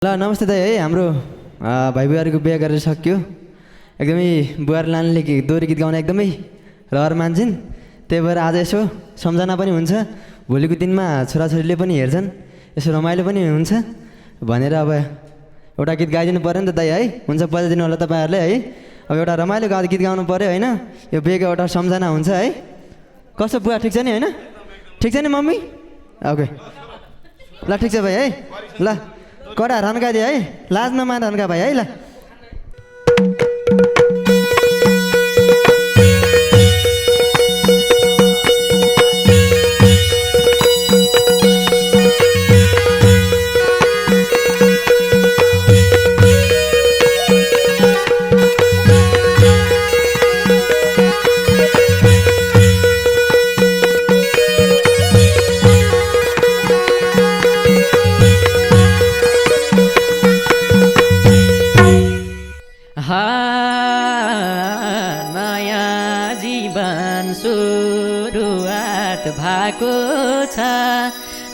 ल नमस्ते दाइ है हाम्रो भाइ बुहारीको बिहा गरेर सक्यो। एकदमै बुहारी लानेले दोहोरी गीत गाउन एकदमै रहर मान्छन्। त्यही भएर आज यसो सम्झना पनि हुन्छ, भोलिको दिनमा छोराछोरीले पनि हेर्छन्, यसो रमाइलो पनि हुन्छ भनेर अब एउटा गीत गाइदिनु पऱ्यो नि त दाइ है। हुन्छ बजाइदिनु होला तपाईँहरूले है। अब एउटा रमाइलो गीत गाउनु पऱ्यो होइन, यो बिहेको एउटा सम्झना हुन्छ है। कस्तो बुवा ठिक छ नि होइन? ठिक छ नि मम्मी? ओके ल ठिक छ भाइ है। ल कडा रन्का दिए है, लाज नमान रन्का भाइ है। ल नयाँ जीवन सुरुवात भएको छ,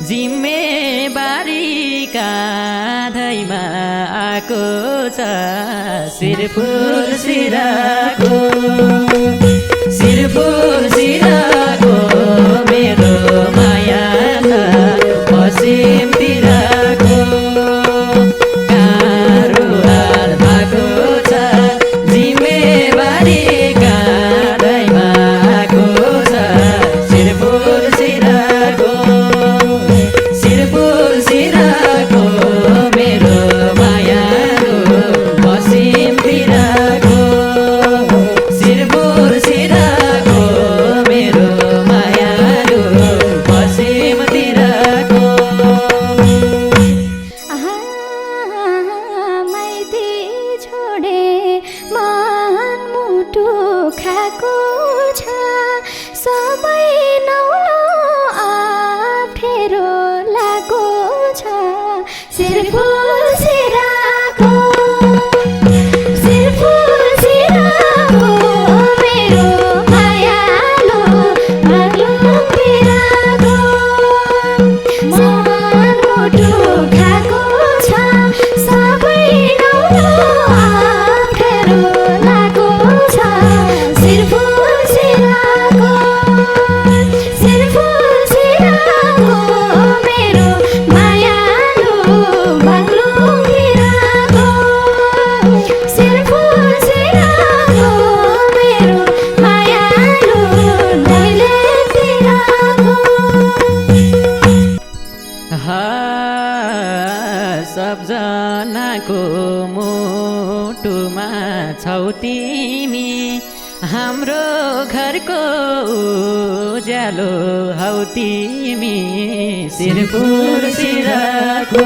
जिम्मेवारी काँधैमा आएको छ। शिरपुर शिराको मेरो माया त पश्चिमतिरको कारुवार भएको छ, जिम्मेवारी काँधैमा आएको छ। शिरपुर शिराको मेरो मायाको पश्चिमतिरको। शिरपुर शिराको मेरो मायालु पश्चिमतिरको। माइती छोडे मन मुटु खाएको छ, सबै नौलो अप्ठ्यारो लागेको छ। शिरपुर शिराको मेरो मायालु बागलुङतिरको। मन मुटु खाएको छ, सबै नौलो अप्ठ्यारो लागेको छ। शिरपुर शिराको मेरो मायालु बागलुङतिरको। शिरपुर शिराको मेरो मायालु दैलेखतिरको। सबजनाको मुटुमा छौ तिमी, हाम्रो घरको उज्यालो हौ तिमी। शिरपुर शिराको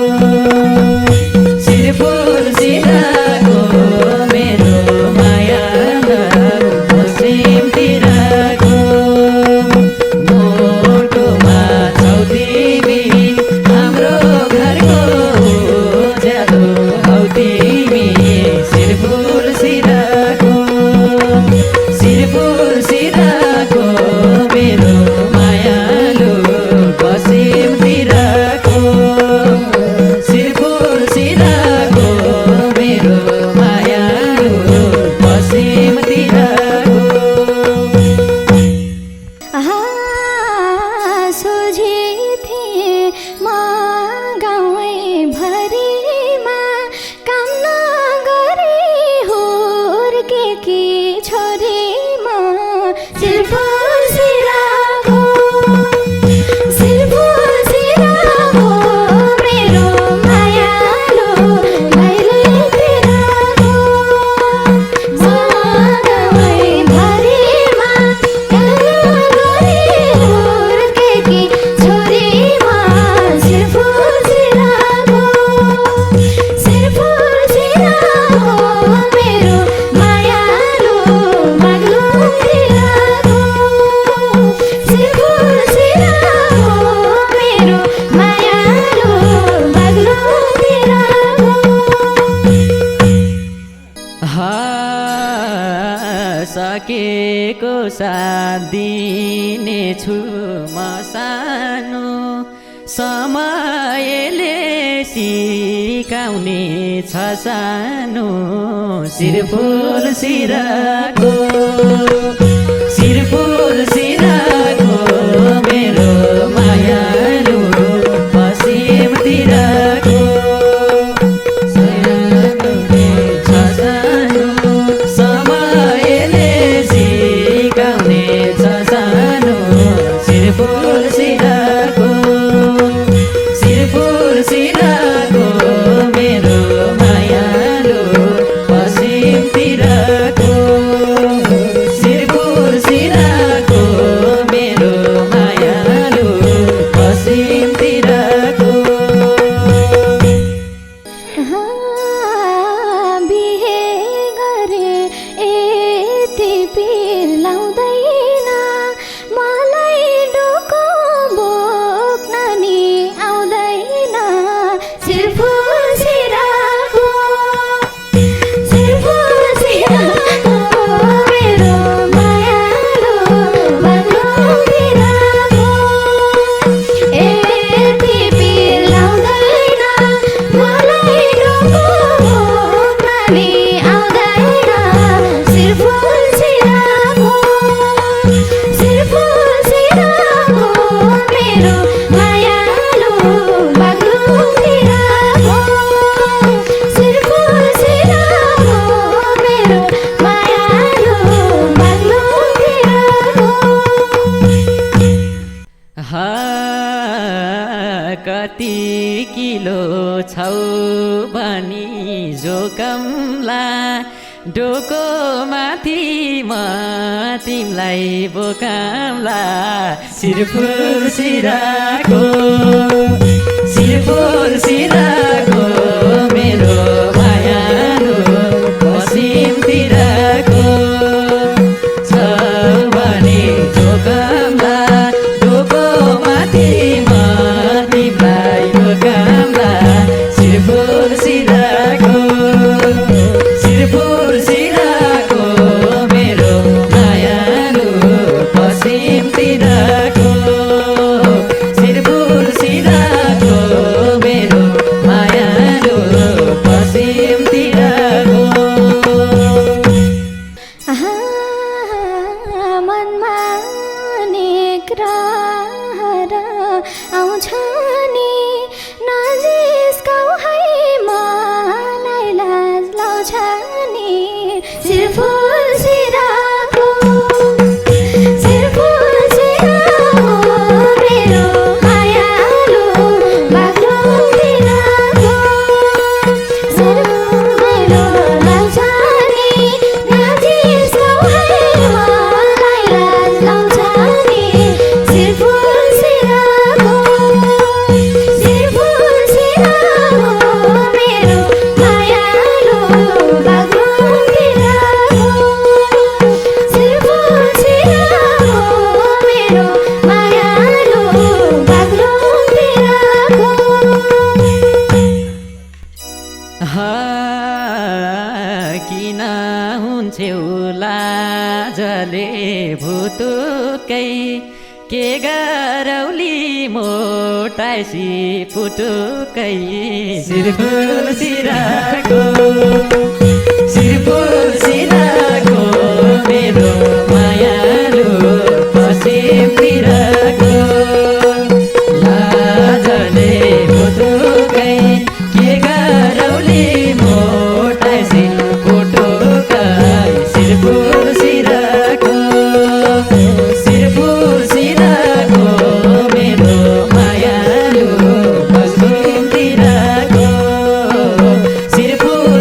मेरो माया पश्चिमतिरको। मुटुमा छौ तिमी, हाम्रो घरको उज्यालो हौ तिमी। शिरपुर शिराको मेरो मायालु पश्चिमतिरको। शिरपुर शिराको मेरो मायालु पश्चिमतिरको। सोझे थिए म गाउँै भरिमा, काम नगरी हुर्केकी छोरीमा। शिरपुर शिराको मेरो मायालु दैलेखतिरको। म गाउँै भरिमा, काम नगरी हुर्केकी छोरीमा। शिरपुर शिराको मेरो मायालु बागलुङतिरको। शिरपुर शिराको मेरो मायालु बागलुङतिरको। सकेको साथ दिनेछु म सानो, समयले सिकाउने छ सानो शिरफुल सिराको शिरफुल सिराको मेरो मायालु पश्चिमतिरको छ सानो समयले सिकाउने छ सानो शिरफुल सिराको शिरफुल सिराको मेरो मायालु पश्चिमतिरको शिरफुल सिराको मेरो मायालु पश्चिमतिरको बिहे गरे यति पिर लाउँदैन मलाई डोको बोक्न नि आउँदैन शिरफुल सिराको शिरफुल सिराको मेरो मायालु बाग्लुङतिरको यति पिर लाउँदैन मलाई डोको बोक्न नि आउँदैन शिरफुल सिराको शिरफुल सिराको मेरो मायालु बाग्लुङतिरको शिरफुल सिराको मेरो मायालु बाग्लुङतिरको कति किलो छौ भनी जोकमला डोको माथि म तिमलाई बोकामला शिरफुल सिराको शिरफुल सिराको मेरो मायालु पश्चिमतिरको छ भने जोकमला डोको माथि म तिमलाई बोकामला शिरफुल सिराको शिरफुल सिराको मेरो मायालु पश्चिमतिरको शिरफुल सिराको मेरो मायालु पश्चिमतिरको मनमा अनेक रहर आउँछ नि नजिस्काऊ है मलाई लाज लाउँछ नि शिरफुल सिराको शिरफुल सिराको मेरो मायालु बाग्लुङतिरको मेरो लाउँछ नि नजिस्काऊ है मलाई लाज लाउँछ नि शिरफुल सिराको शिरफुल सिराको मेरो मायालु बाग्लुङतिरको शिरफुल सिराको मेरो मायालु बाग्लुङतिरको किन हुन्छौ लाजले भुतुकै के गरौली मोटाइसी पुटुकै शिरफुल सिराको शिरफुल सिराको मेरो मायालु पश्चिमतिरको लाजले भुतुकै के गरौली मोटाइसी पुटुकै शिरफुल सिराको शिरफुल सिराको मेरो मायालु पश्चिमतिरको शिरफुल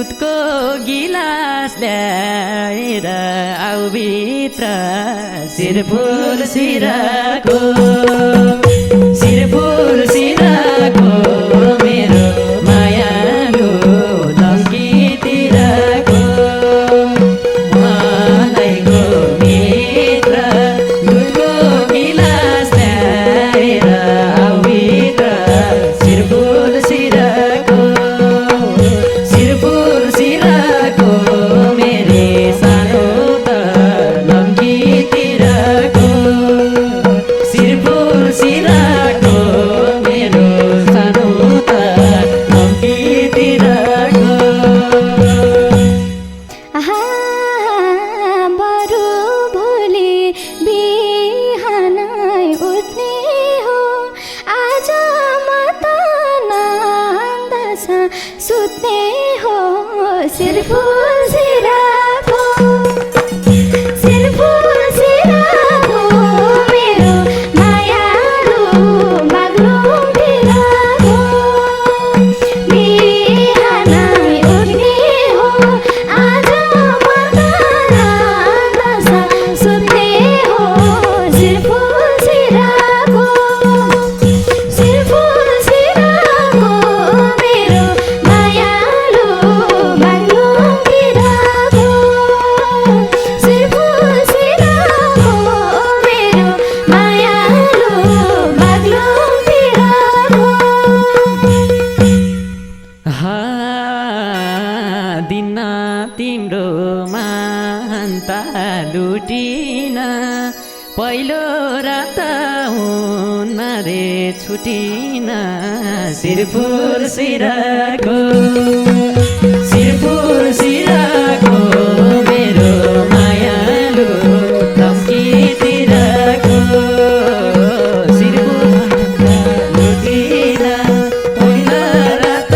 दुधको गिलास ल्याएर आऊ भित्र शिरफुल सिराको मेरो मायालु लम्कीतिरको मलाइको मित्र दुधको गिलास ल्याएर आऊ भित्र शिरफुल सिराको मेरे सानो त लम्कीतिरको शिरफुल सिराको मेरो सानो त लम्कीतिरको आहा बरु भोलि बिहानै उठ्ने हो आज म त नन्दछ सुत्ने हो शिरफुल सिराको मेरो मायालु बाग्लुङतिरको बिहानै उठ्ने हो आज म त नन्दछ सुत्ने हो शिरफुल सिराको मेरो मायालु बाग्लुङतिरको शिरफुल सिराको मेरो मायालु बाग्लुङतिरको दिन तिम्रो मान्ता लुटिन पहिलो रात हुन रे छुटिन शिरफुल सिराको मेरो मायालु लम्कीतिरको शिरफुल लुटिन पहिलो रात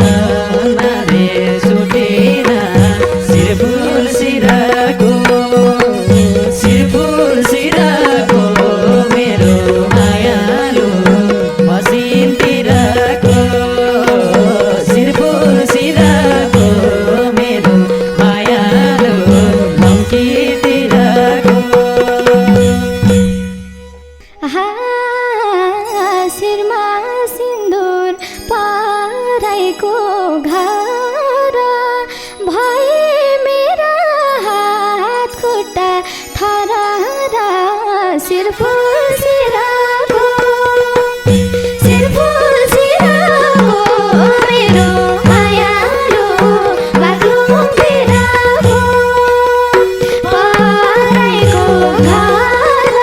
हुन रे छुटिन शिरफुल सिराको मेरो मायालु मसिनतिरको शिरफुल सिराको मेरो मायालु लम्कीतिरको आहा शिरमा सिन्दुर पराइको घर भए मेरा हात खुट्टा थरहरा शिरफुल सिराको मेरो मायालु बाग्लुङतिरको पराइको घर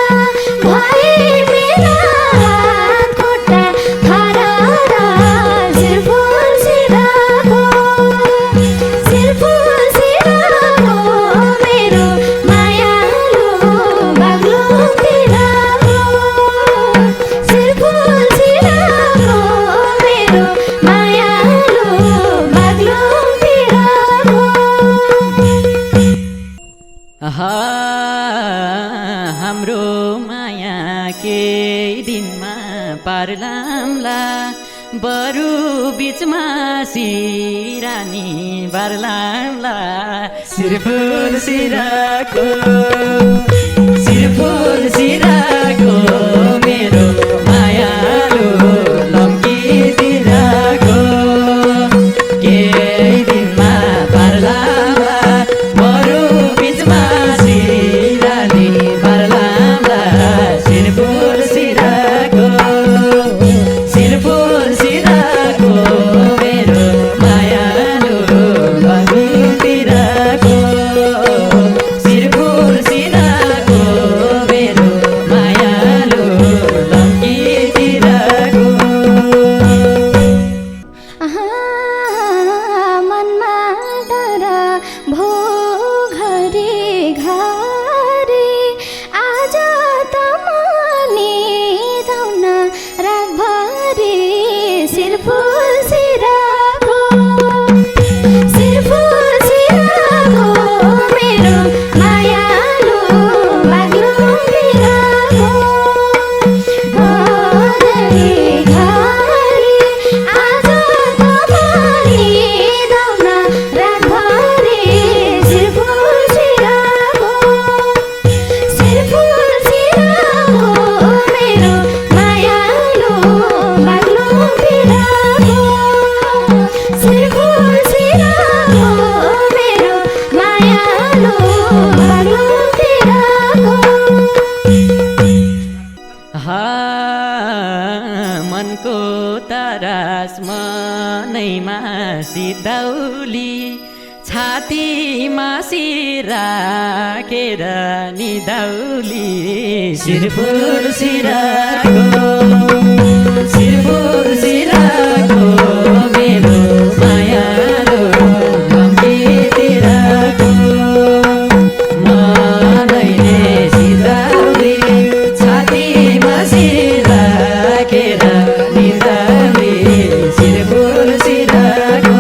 भए मेरा हात खुट्टा थरहरा शिरफुल सिराको मेरो मायालु बाग्लुङतिरको शिरफुल सिराको मेरो मायालु बाग्लुङतिरको हाम्रो माया केही दिनमा पार्लाम्ला बरु बिचमा सिरानी बार्लाम्ला शिरफुल सिराको मेरो मायालु लम्कीतिरको केही दिनमा पार्लाम्ला बरु बिचमा सिरानी बार्लाम्ला शिरफुल सिराको मेरो मायालु लम्कीतिरको शिरफुल सिराको राखेर निदाउली शिरपुर सिराको मेरो मायालो धम्कीतिरको मनैले सिधाउली छातीमा शिर राखेर निदाउली शिरपुर सिराको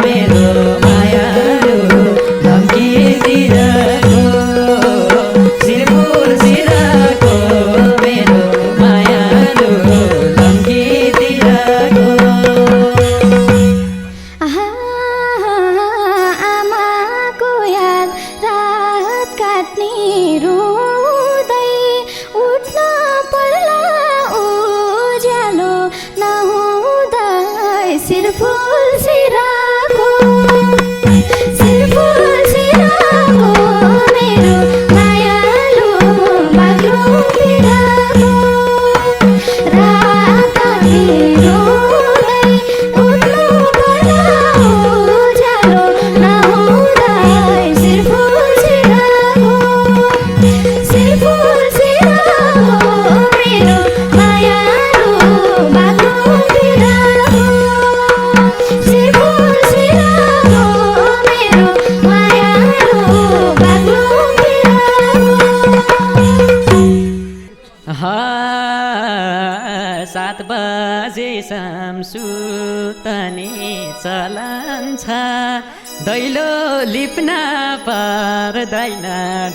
मेरो मायालो धम्कीतिरको शिरपुर सिराको मेरो मायालो धम्कीतिरको आमाको याद रात काट्ने रुँदै उठ्न पर्ला उज्यालो नहुँदै शिरपुर सिराको मेरो मायालो बाग्लुङतिरको रात काट्ने रुँदै उठ्नु पर्ला उज्यालो नहुँदै शिरपुर सिराको मेरो मायालो बाग्लुङतिरको शिरपुर सिराको मेरो मायालो बाग्लुङतिरको 7 बजेसम्म सुत्ने चलन छ दैलो लिप्न पर्दैन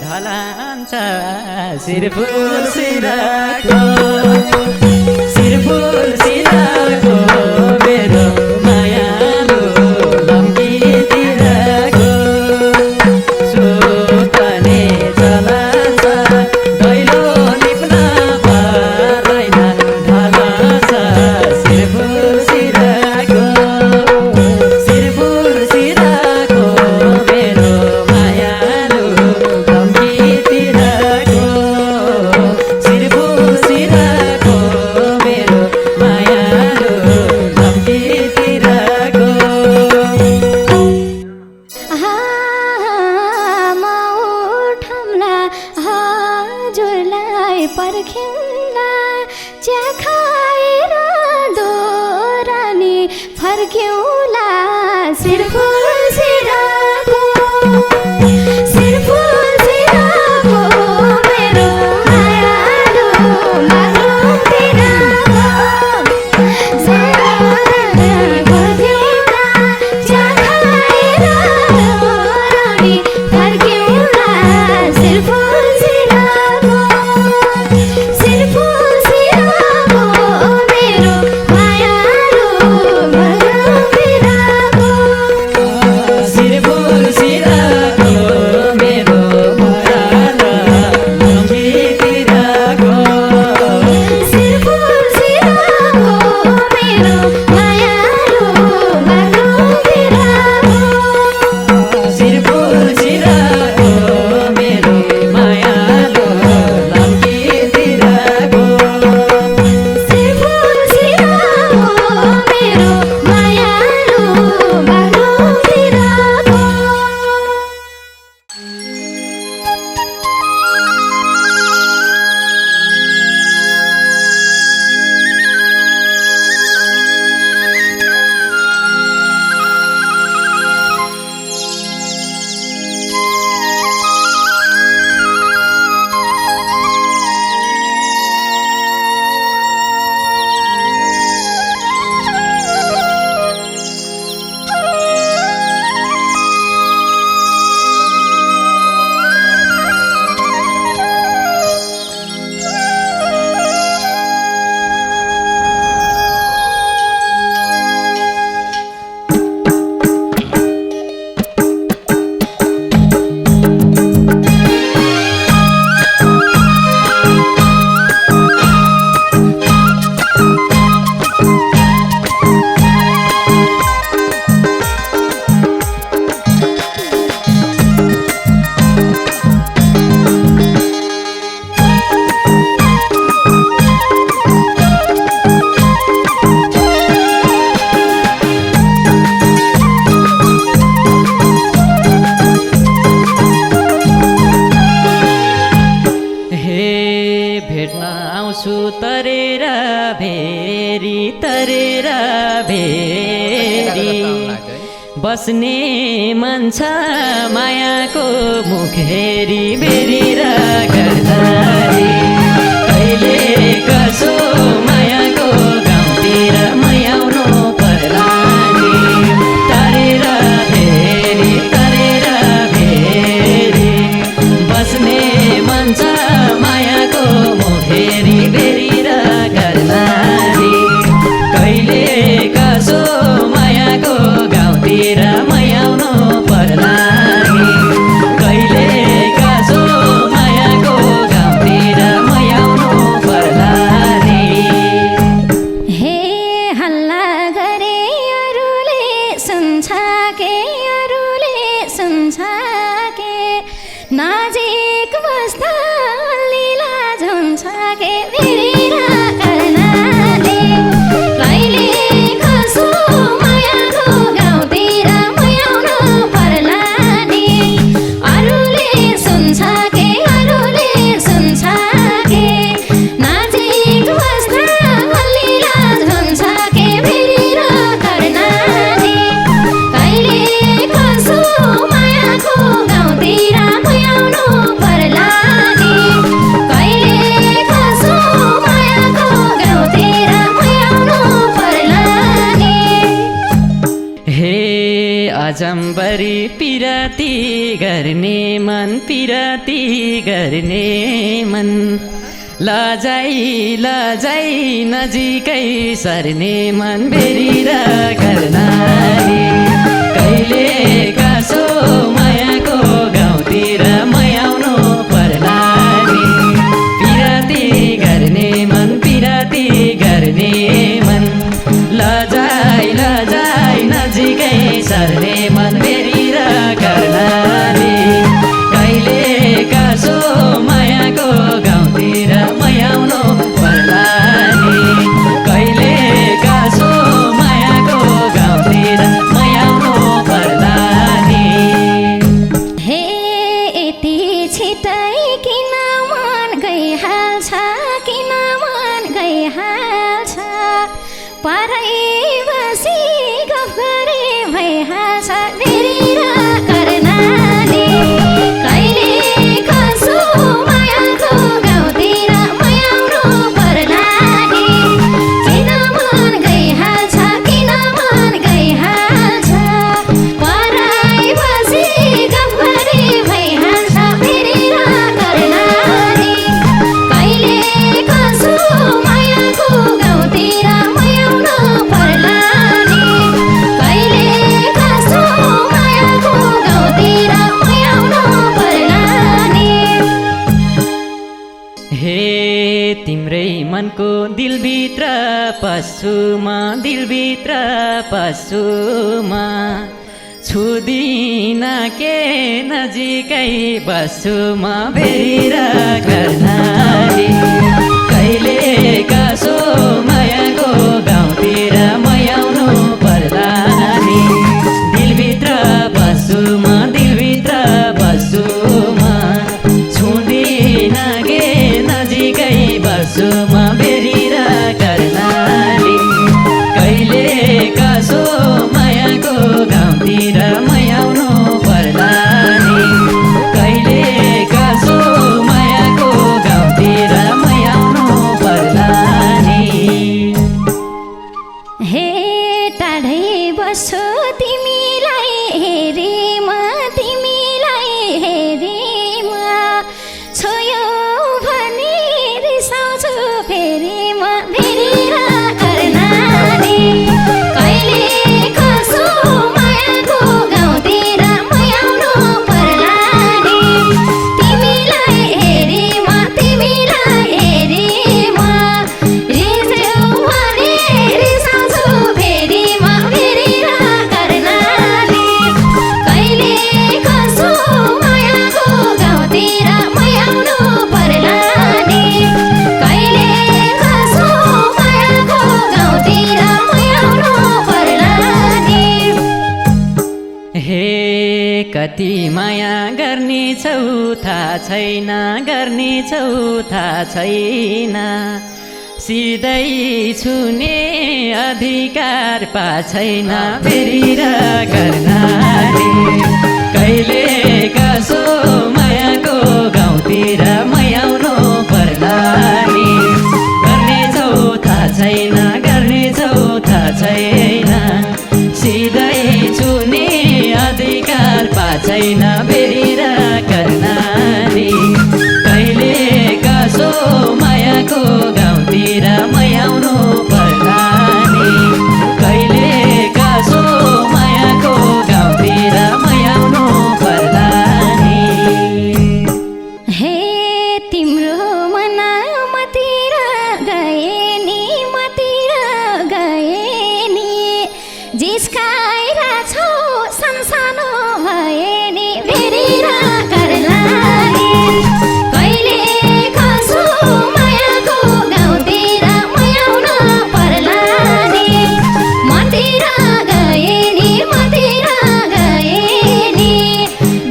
ढलान छ शिरपुर सिराको मेरो मायालो धम्कीतिरको सुत्ने चलन छ दैलो लिप्न पर्दैन ढलान छ शिरपुर सिराको मेरो मायालो धम्कीतिरको शिरपुर सिराको मेरो मायालो धम्की बस्ने मन छ मायाको मुख हेरी बेरिएर गर्दाखेरि कहिले कसो मायाको गाउँतिर मयाउनु पर्ला नि तरेर भेरी बस्ने मन छ मायाको मुख हेरी बेरिएर गर्दाखेरि कहिले कसो मायाको गाउँतिर मयाउनु पर्ला नि कहिले कसो मायाको गाउँतिर मयाउनु पर्ला नि हे हल्ला गरे अरूले सुन्छ के नजिक बस्दा लीला झुन्छ के बेरिएर गर्नाले कहिले कसो मायाको गाउँतिर मयाउनु पर्ला नि अरूले सुन्छ के नजिक बस्दा लीला झुन्छ के बेरिएर गर्नाले कहिले कसो मायाको गाउँतिर मयाउनु पर्ला नि कहिले कसो मायाको गाउँतिर मयाउनु पर्ला नि हे अजम्बरी पिराती गर्ने मन लजाई नजिकै सर्ने मन बेरिएर गर्नाले कहिले कसो मायाको गाउँतिर मयाउनु पर्ला नि पिराती गर्ने मन लजाई नजिकै सर्ने मन बेरिएर गर्नाले कहिले कसो मायाको गाउँतिर मयाउनु पर्ला नि कहिले कसो मायाको गाउँतिर मयाउनु पर्ला नि हे यति छिटै किन मन गइहाल्छ परै बसी गफ गरे भइहाल्छ बेरिएर गर्नाले कहिले कसो मायाको गाउँतिर मयाउनु पर्ला नि किन मन गइहाल्छ परै बसी गफ गरे भइहाल्छ बेरिएर गर्नाले कहिले कसो मायाको गाउँतिर मयाउनु पर्ला नि कहिले कसो मायाको गाउँतिर मयाउनु पर्ला नि हे तिम्रै मनको दिलभित्र पस्छुमा छुदिन के नजिकै बस्छुमा बेरिएर गर्नाले कहिले कसो मायाको गाउँतिर मयाउनु पर्ला नि दिलभित्र बस्छुमा छुदिन के नजिकै बस्छुमा बेरिएर गर्नाले कहिले कसो मायाको गाउँतिर मयाउनु पर्ला नि कहिले कसो मायाको गाउँतिर मयाउनु पर्ला नि हे टाढै बस्छु तिमीलाई हेरी म छोयो भने रिसाउँछु फेरि म बेरिएर गर्नाले कहिले कसो मायाको गाउँतिर मयाउनु पर्ला नि तिमीलाई हेरी म रिसाउँछु भने रिसाउँछु फेरि म बेरिएर गर्नाले कहिले कसो मायाको गाउँतिर मयाउनु पर्ला नि कहिले कसो मायाको गाउँतिर मयाउनु पर्ला नि हे कति माया गर्ने छौ थाहा छैन सिधै छुने अधिकार पा छैन बेरिएर गर्न छैन फेरि र कर्णाली कहिले कसो मायाको गाउँतिर मै आउनु पर्ला नि कहिले कसो मायाको गाउँतिर मै आउनु पर्ला नि हे तिम्रो मन मतिर गए नि मतिर गए नि जिस्काएर छौ सानो भए नि फेरि र कर्णाली कहिले कसो मायाको गाउँतिर मै आउनु पर्ला नि मतिर गए नि मतिर गए नि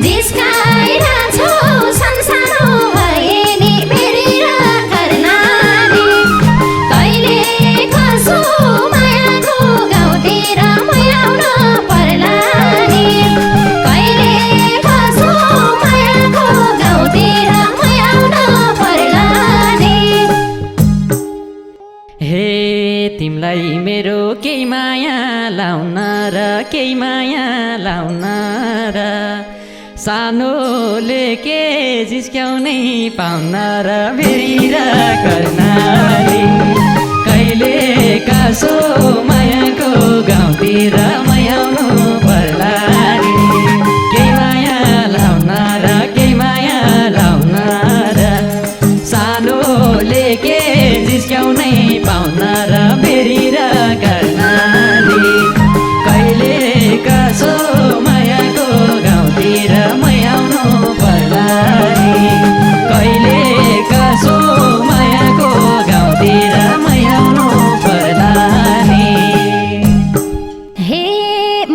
जिस्काएर छौ सानो भए नि फेरि र कर्णाली कहिले कसो मायाको गाउँतिर मै आउनु पर्ला नि कहिले कसो मायाको गाउँतिर मै आउनु पर्ला नि हे तिमलाई मेरो केही माया लाउन र केही माया लाउन र सानोले के जिस्क्याउनै पाउन र फेरि र कर्णाली कहिले कसो मायाको गाउँतिर मै आउनु पर्ला नि केही माया लाउन र केही माया लाउन र सानोले के जिस्क्याउनै पाउन र फेरि र कर्णाली कहिले कसो मायाको गाउँतिर मै आउनु पर्ला नि कहिले कसो मायाको गाउँतिर मै आउनु पर्ला नि हे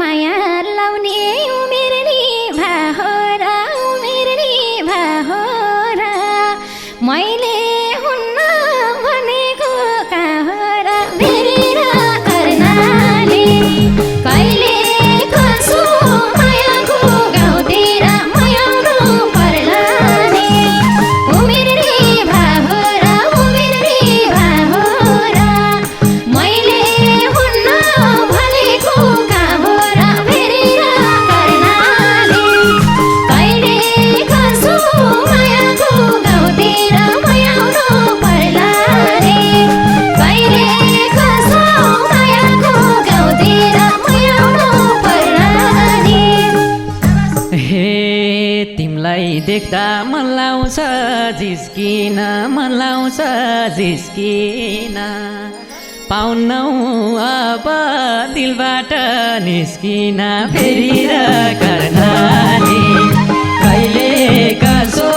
माया लाउने उमेर नि भाहोरा उमेर नि भाहोरा मैले हुन्न भनेको कहाँरा फेरि र कर्णाली कहिले कसो मायाको गाउँतिर मै आउनु पर्ला नि उमेर नि भाहोरा उमेर नि भाहोरा मैले हुन्न भनेको कहाँरा फेरि र कर्णाली कहिले कसो मायाको गाउँतिर मै आउनु पर्ला नि कहिले कसो मायाको गाउँतिर मै आउनु पर्ला नि हे तिमलाई देख्दा मन लाउँछ जिस्किन मन लाउँछ जिस्किन पाउनौ अब दिलबाट निस्किन फेरि र कर्णाली कहिले कसो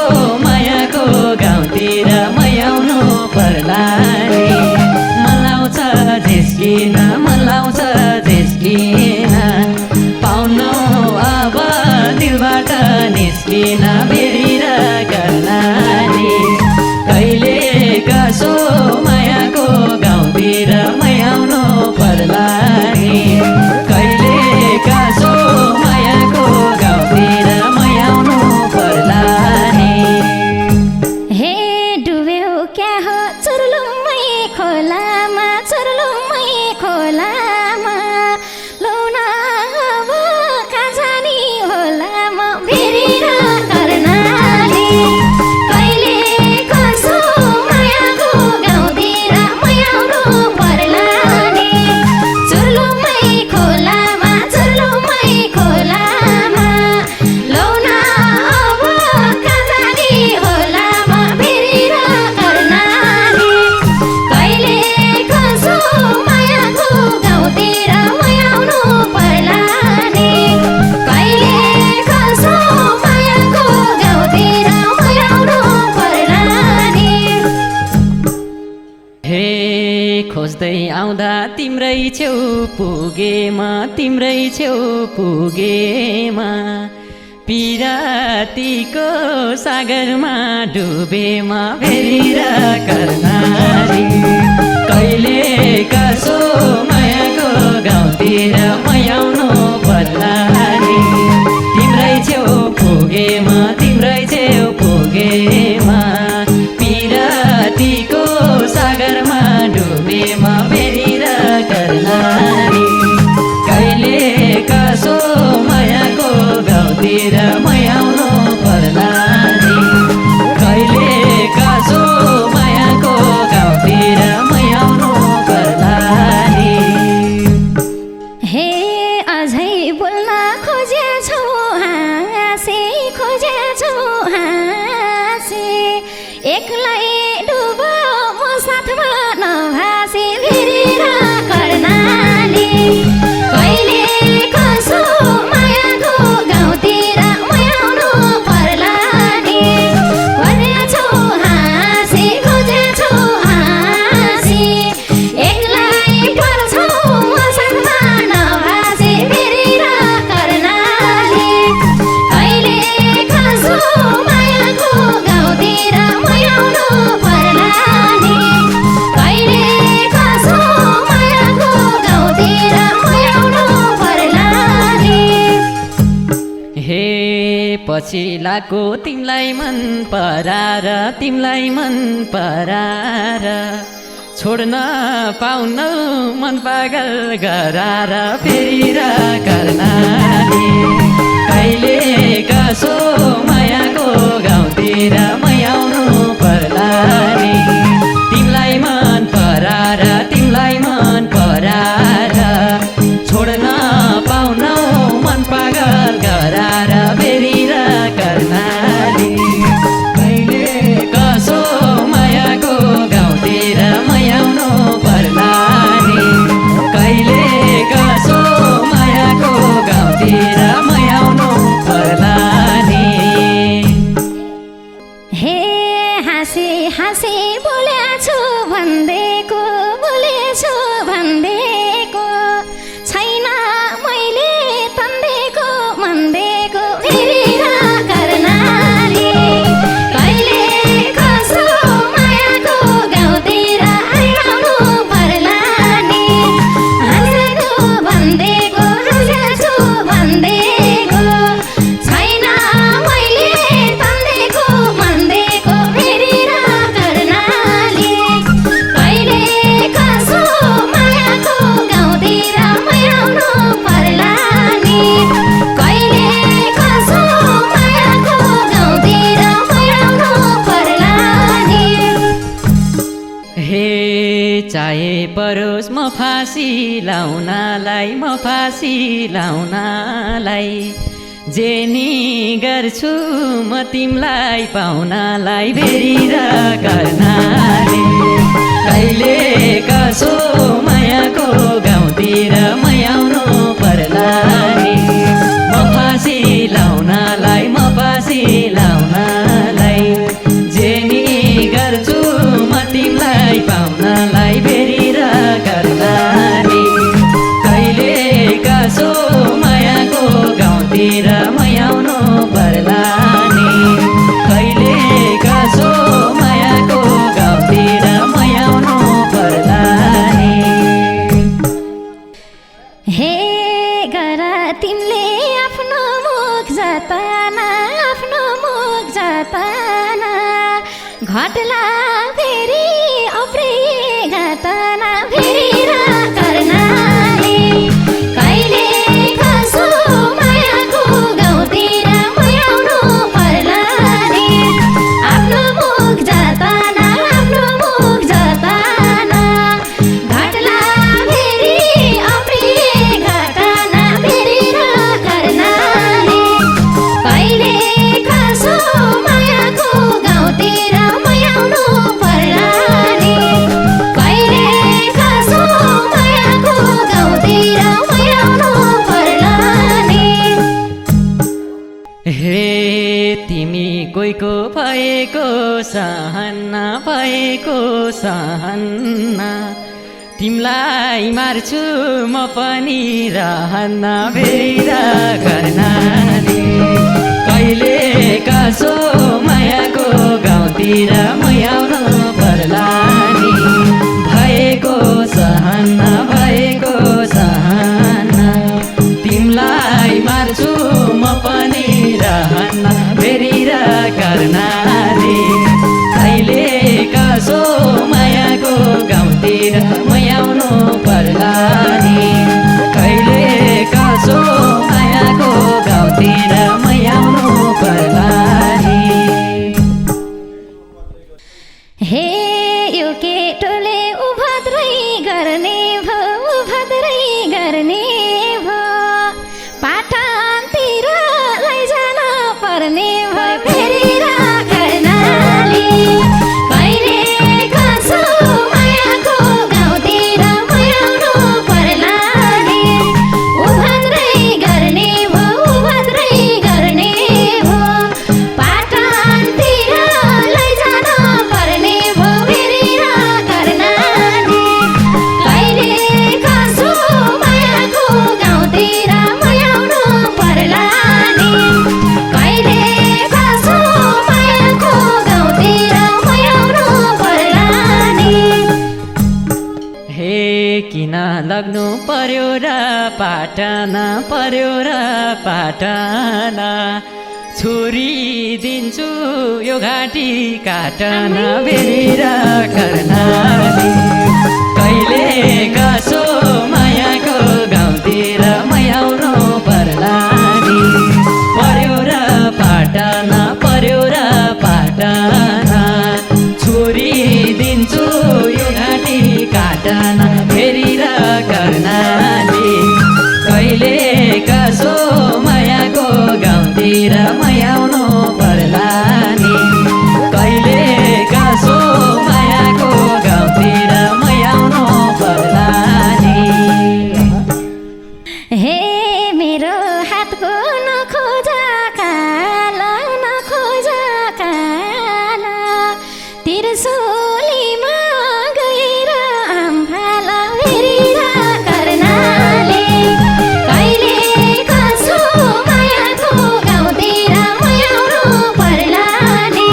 मायाको गाउँतिर मै आउनु पर्ला नि मन लाउँछ जिस्किन मन लाउँछ जिस्किन पाउनौ अब दिलबाट निस्किन फेरि र कर्णाली कहिले कसो मायाको गाउँतिर मै आउनु पर्ला नि कहिले कसो मायाको गाउँतिर मै आउनु पर्ला नि हे डुब्यौ क्या हो चुरुलुम्मै खोलामा चुरुलुम्मै खोलामा लौन अब कहाँ जाने होला म फेरि र कर्णाली कहिले कसो मायाको गाउँतिर मै आउनु पर्ला नि चुरुलुम्मै खोलामा चुरुलुम्मै खोलामा लौन अब कहाँ जाने होला म फेरि र कर्णाली कहिले कसो मायाको गाउँतिर मै आउनु पर्ला नि कहिले कसो मायाको गाउँतिर मै आउनु पर्ला नि हे खोज्दै आउँदा तिम्रै छेउ पुगे म तिम्रै छेउ पुगे म पिरातीको सागरमा डुबे म फेरि र कर्णाली कहिले कसो मायाको गाउँतिर मै आउनु पर्ला नि तिम्रै छेउ पुगे म तिम्रै छेउ पुगे म पिरातीको सागरमा डुबे म फेरि र कर्णाली कहिले कसो मायाको गाउँतिर पछि लाको तिमीलाई मन परार तिमीलाई मन परार छोड्न पाउन मन पागल गरार फेरि र कर्णाली कहिले कसो मायाको गाउँतिर मै आउनु पर्ला नि तिमीलाई मन परार तिमीलाई मन परार छोड्न पाउन मन पागल गरार फेरि र कर्णाली कहिले कसो मायाको गाउँतिर मै आउनु पर्ला नि कहिले कसो मायाको गाउँतिर मै आउनु पर्ला नि हे हाँसी हाँसी बोलेछु भन्देको छैन मैले तन्देको मनदेको फेरि र कर्णाली कहिले कसो मायाको गाउँतिर आइआउनु पर्ला नि हाँसेको भन्देको छैन मैले तन्देको मनदेको फेरि र कर्णाली कहिले कसो मायाको गाउँतिर मै आउनु पर्ला नि कहिले कसो मायाको गाउँतिर मै आउनु पर्ला नि हे चाहे परोस् म फाँसी लाउनलाई जे नि गर्छु म तिमीलाई पाउनलाई फेरि र कर्णाली कहिले कसो मायाको गाउँतिर मै आउनु पर्ला नि म फाँसी लाउनलाई जे नि गर्छु म तिमीलाई पाउनलाई फेरि र कर्णाली कहिले कसो मायाको गाउँतिर मै आउनु पर्ला नि कहिले कसो मायाको गाउँतिर मै आउनु पर्ला नि हे गर तिमीले आफ्नो मुख जताना घटला फेरि अप्रे घटना फेरि र कर्णाली कहिले कसो मायाको गाउँतिर मै आउनु पर्ला नि आफ्नो मुख जताना घटला फेरि अप्रे घटना फेरि र कर्णाली कहिले कसो मायाको गाउँतिर मै आउनु पर्ला नि कहिले कसो मायाको गाउँतिर मै आउनु पर्ला नि हे तिमी कोहीको भएको सहन्न तिमीलाई मार्छु म पनि रहन्न फेरि र कर्णाली कहिले कसो मायाको गाउँतिर मै आउनु पर्ला नि भएको सहन्न तिमीलाई मार्छु म पनि रहन्न फेरि र कर्णाली कहिले कसो मायाको गाउँतिर मै आउनु पर्ला नि कहिले कसो मायाको गाउँतिर मै आउनु पर्ला नि हे यो केटोले उभद्रै गर्ने भो पाटनतिर लैजान पर्ने भो फेरि र कर्णाली कहिले कसो मायाको गाउँतिर मै आउनु पर्ला नि उभद्रै गर्ने भो पाटनतिर लैजान पर्ने भो फेरि र कर्णाली कहिले कसो मायाको गाउँतिर मै आउनु पर्ला नि कहिले कसो मायाको गाउँतिर मै आउनु पर्ला नि हे किन लाग्नु पर्यो र पाटना छोरी दिन्छु यो घाँटी काटन बेरेर कर्णाली कहिले कसो मायाको गाउँतिर मै आउनु पर्ला नि पर्यो र पाटन छोरी दिन्छु यो घाँटी काटन बेरेर कर्णाली कहिले कसो मायाको गाउँतिर मै आउनु पर्ला नि कहिले कसो मायाको गाउँतिर मै आउनु पर्ला नि हे मेरो हातको नखोजा काला त्रिशुलीमा गएर आम्फाला हेरेर कर्णाली कहिले कसो मायाको गाउँतिर मै आउनु पर्ला नि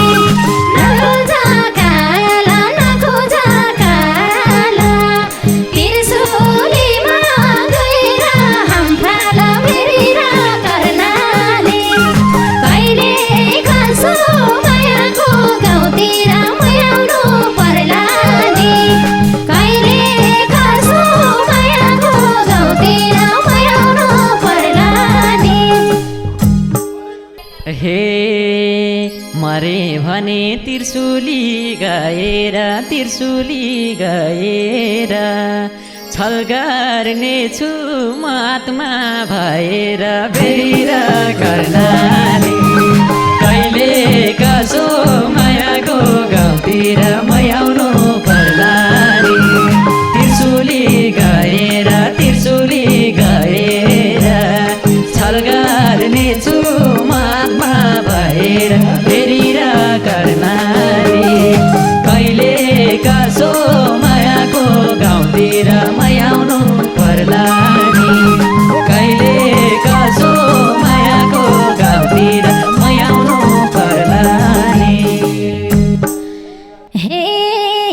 नखोजा काला त्रिशुलीमा गएर आम्फाला हेरेर कर्णाली कहिले कसो मायाको गाउँतिर मै आउनु पर्ला नि कहिले कसो मायाको गाउँतिर मै आउनु पर्ला नि हे मरे भने त्रिशुली गएर छल गर्नेछु म आत्मा भएर बेरेर कर्णाली कहिले कसो मायाको गाउँतिर मै आउनु पर्ला नि त्रिशुली गएर छल गर्नेछु म आत्मा भएर बेरेर कर्णाली कहिले कसो मायाको गाउँतिर मै आउनु पर्ला नि कहिले कसो मायाको गाउँतिर मै आउनु पर्ला नि हे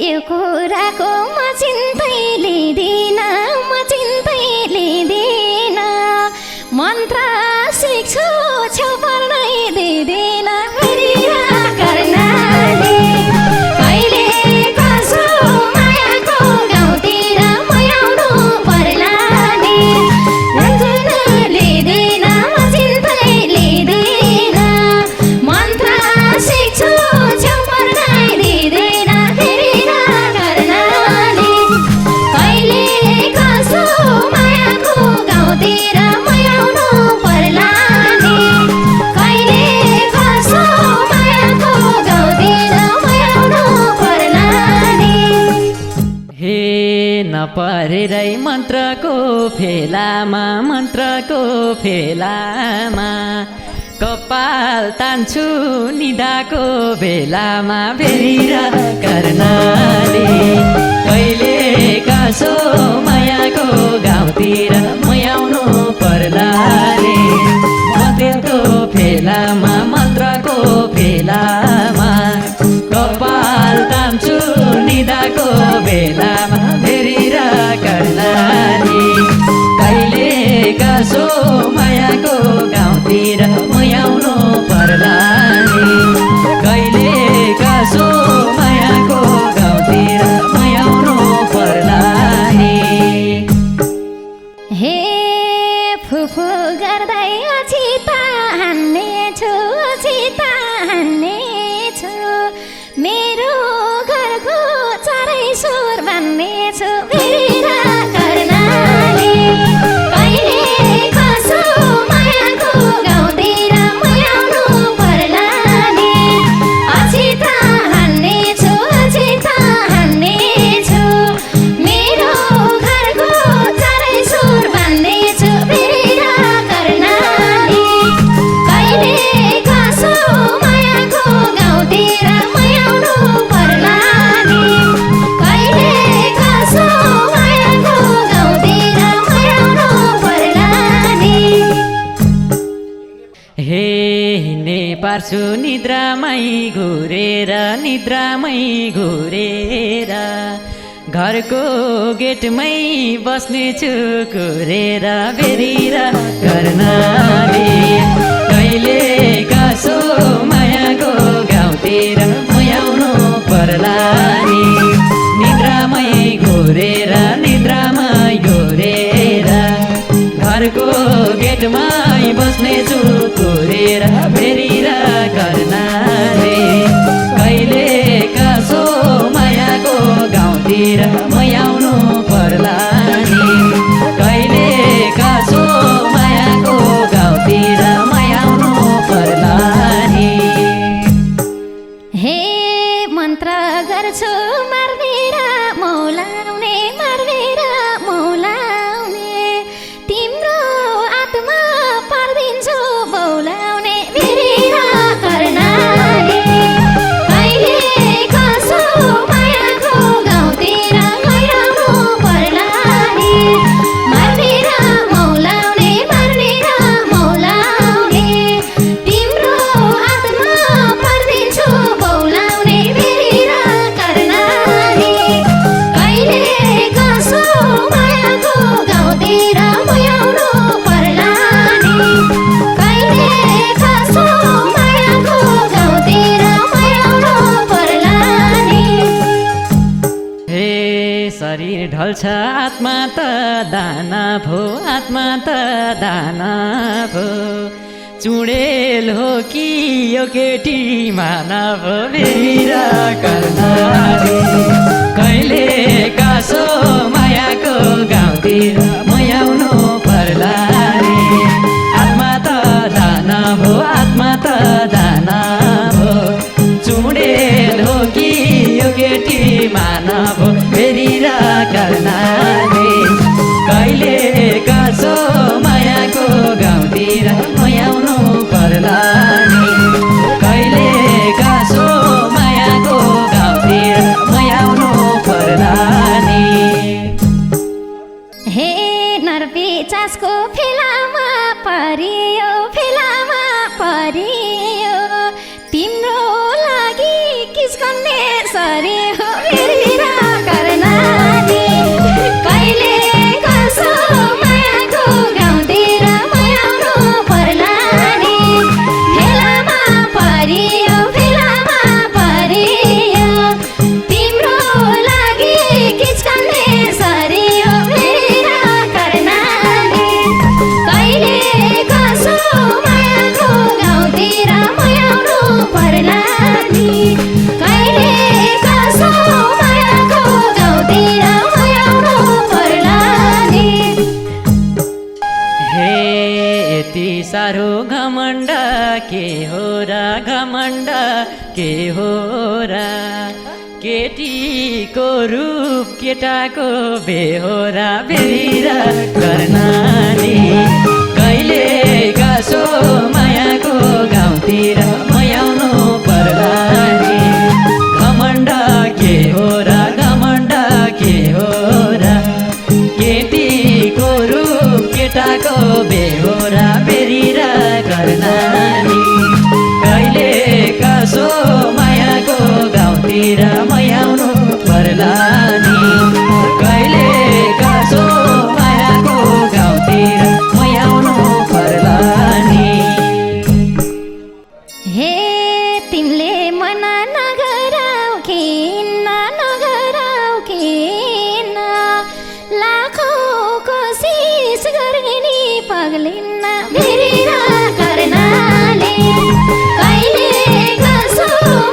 यो कुराको म चिन्तै लिँदिन मन्त्र सिक्छु छेउ पर्नै दिँदिन हेरेर कर्णाली कहिले कसो मायाको गाउँतिर मै आउनु पर्ला नि लिँदिन म चिन्तै लिँदिन मन्त्र सिक्छु छेउ पर्नै दिँदिन हेरेर कर्णाली कहिले कसो मायाको गाउँतिर मै आउनु पर्ला नि कहिले कसो मायाको गाउँतिर मै आउनु पर्ला नि हे नपरेरै मन्त्रको फेलामा कपाल तान्छु निदाको बेलामा बेरेर कर्णाली कहिले कसो मायाको गाउँतिर मै आउनु पर्ला नि मन्त्रको फेलामा कपाल तान्छु निदाको बेलामा बेरेर कर्णाली कहिले कसो मायाको गाउँतिर मै आउनु पर्ला नि कहिले कसो मायाको गाउँतिर मै आउनु पर्ला नि हे फुफु गर्दै अछिता हान्नेछु मेरो घरको चारै सुर भन्नेछु बेरेर कर्णाली कहिले कसो मायाको गाउँतिर मै आउनु पर्ला नि अछिता हान्नेछु मेरो घरको चारै सुर भन्नेछु बेरेर कर्णाली कहिले कसो मायाको गाउँतिर मै आउनु पर्ला नि कहिले कसो मायाको गाउँतिर मै आउनु पर्ला नि हे हिँड्ने पार्छु निद्रामै घुरेर घरको गेटमै बस्नेछु कुरेर बेरेर कर्णाली कहिले कसो ढल्छ आत्मा त दाना भो आत्मा त दाना भो चुडेल हो कि यो केटी मानव मेरा कर्णाली कहिले कासो मायाको गाउँतिर मयाउनु पर्ला रे आत्मा त दाना भो आत्मा त दाना भो चुडेल हो कि यो केटी मानव मेरा कर्णाली कहिले कासो मायाको गाउँतिर मयाउनु पर्ला नि कहिले कासो मायाको गाउँतिर मयाउनु पर्ला नि हे नरपिचासको फेलामा परियो फेलामा परियो तिम्रो लागि किस्कन्ने सरे हो मेरा कर्णाली कहिले कसो मायाको गाउँतिर मयाउनु पर्ला नि फेलामा परियो फेलामा परियो तिम्रो लागि किस्कन्ने सरे हो मेरा कर्णाली कहिले कसो मायाको गाउँतिर मयाउनु पर्ला नि कहिले कसो मायाको गाउँतिर मयाउनु पर्ला नि हे यति साह्रो घमण्ड के हो र घमण्ड के हो र केटीको रूप केटाको बेहोरा बेरा कर्णाली कहिले गासो मायाको गाउँतिर मयाउनु पर्ला नि घमण्ड के हो र घमण्ड के हो र केटीको रूप केटाको बेहोरा बेरिरा कर्णाली कहिले कासो मायाको गाउँतिर मयाउनु पर्ला नि कहिले कासो मायाको गाउँतिर मयाउनु पर्ला नि हे तिमीले मना नगराउ किन्न नगराउ किन्न लाखौँ कोसिस गर्ने नि पग्लिन्न मेरा कर्णाली कहिले कसो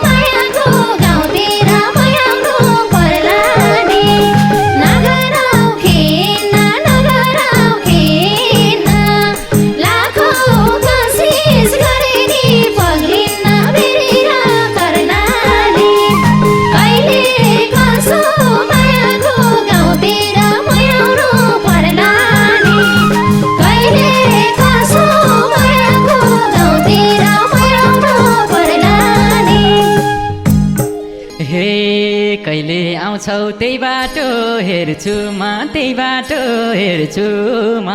मायाको गाउँतिर मयाउनु पर्ला नि नगराउ किन्न नगराउ किन्न लाखौँ कोसिस गरे नि पग्लिन्न मेरा कर्णाली कहिले कसो मायाको गाउँतिर मयाउनु पर्ला नि कहिले कसो मायाको गाउँतिर मयाउनु पर्ला नि हे कहिले आउँछौ त्यही बाटो हेर्छु म त्यही बाटो हेर्छु म